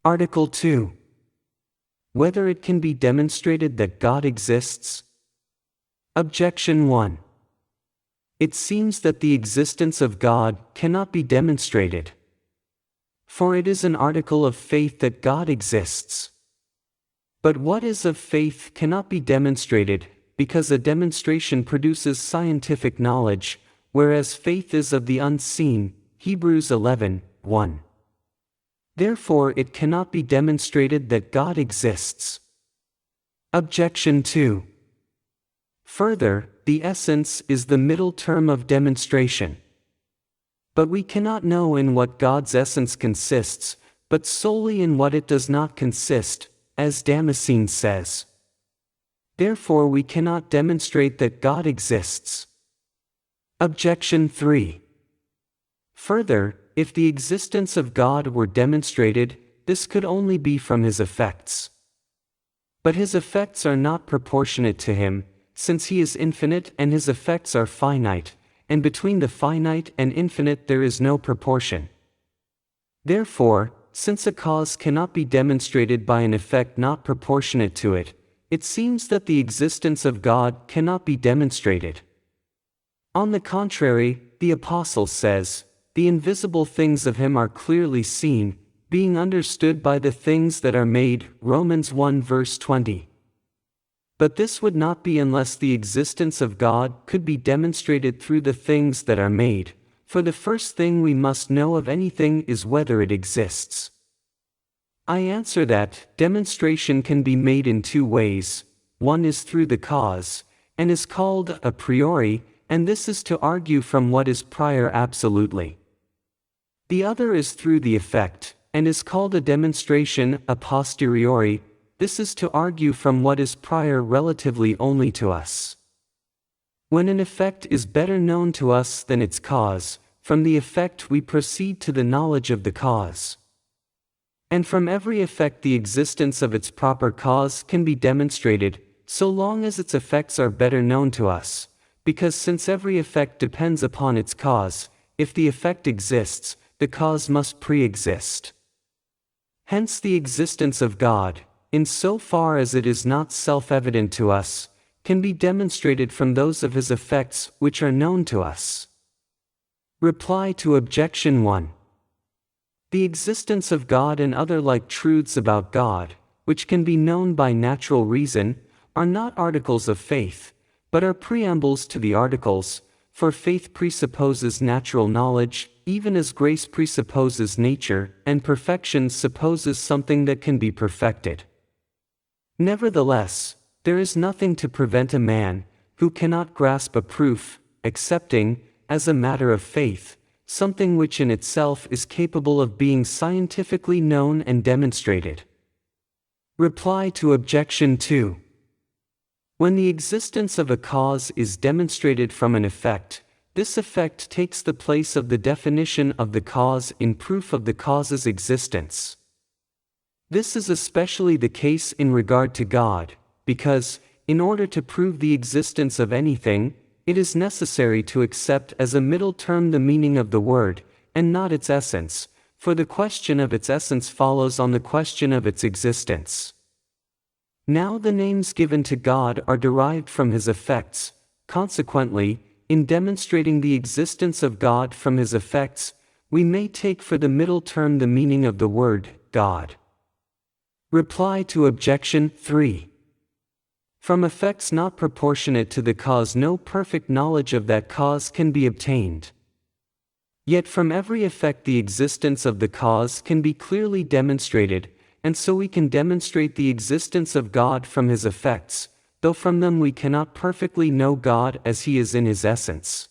Article 2. Whether it can be demonstrated that God exists? Objection 1. It seems that the existence of God cannot be demonstrated. For it is an article of faith that God exists. But what is of faith cannot be demonstrated, because a demonstration produces scientific knowledge, whereas faith is of the unseen, Hebrews 11:1. Therefore it cannot be demonstrated that God exists. Objection 2. Further, the essence is the middle term of demonstration. But we cannot know in what God's essence consists, but solely in what it does not consist, as Damascene says. Therefore we cannot demonstrate that God exists. Objection 3. Further, if the existence of God were demonstrated, this could only be from his effects. But his effects are not proportionate to him, since he is infinite and his effects are finite, and between the finite and infinite there is no proportion. Therefore, since a cause cannot be demonstrated by an effect not proportionate to it, it seems that the existence of God cannot be demonstrated. On the contrary, the Apostle says, "The invisible things of him are clearly seen, being understood by the things that are made," Romans 1 verse 20. But this would not be unless the existence of God could be demonstrated through the things that are made, for the first thing we must know of anything is whether it exists. I answer that demonstration can be made in two ways. One is through the cause, and is called a priori, and this is to argue from what is prior absolutely. The other is through the effect, and is called a demonstration a posteriori, this is to argue from what is prior relatively only to us. When an effect is better known to us than its cause, from the effect we proceed to the knowledge of the cause. And from every effect the existence of its proper cause can be demonstrated, so long as its effects are better known to us, because since every effect depends upon its cause, if the effect exists, the cause must pre-exist. Hence the existence of God, in so far as it is not self-evident to us, can be demonstrated from those of his effects which are known to us. Reply to Objection 1. The existence of God and other like truths about God, which can be known by natural reason, are not articles of faith, but are preambles to the articles, for faith presupposes natural knowledge, even as grace presupposes nature, and perfection supposes something that can be perfected. Nevertheless, there is nothing to prevent a man, who cannot grasp a proof, accepting, as a matter of faith, something which in itself is capable of being scientifically known and demonstrated. Reply to Objection 2. When the existence of a cause is demonstrated from an effect, this effect takes the place of the definition of the cause in proof of the cause's existence. This is especially the case in regard to God, because, in order to prove the existence of anything, it is necessary to accept as a middle term the meaning of the word, and not its essence, for the question of its essence follows on the question of its existence. Now the names given to God are derived from his effects, consequently, in demonstrating the existence of God from his effects, we may take for the middle term the meaning of the word, God. Reply to Objection 3. From effects not proportionate to the cause no perfect knowledge of that cause can be obtained. Yet from every effect the existence of the cause can be clearly demonstrated, and so we can demonstrate the existence of God from his effects, though from them we cannot perfectly know God as he is in his essence.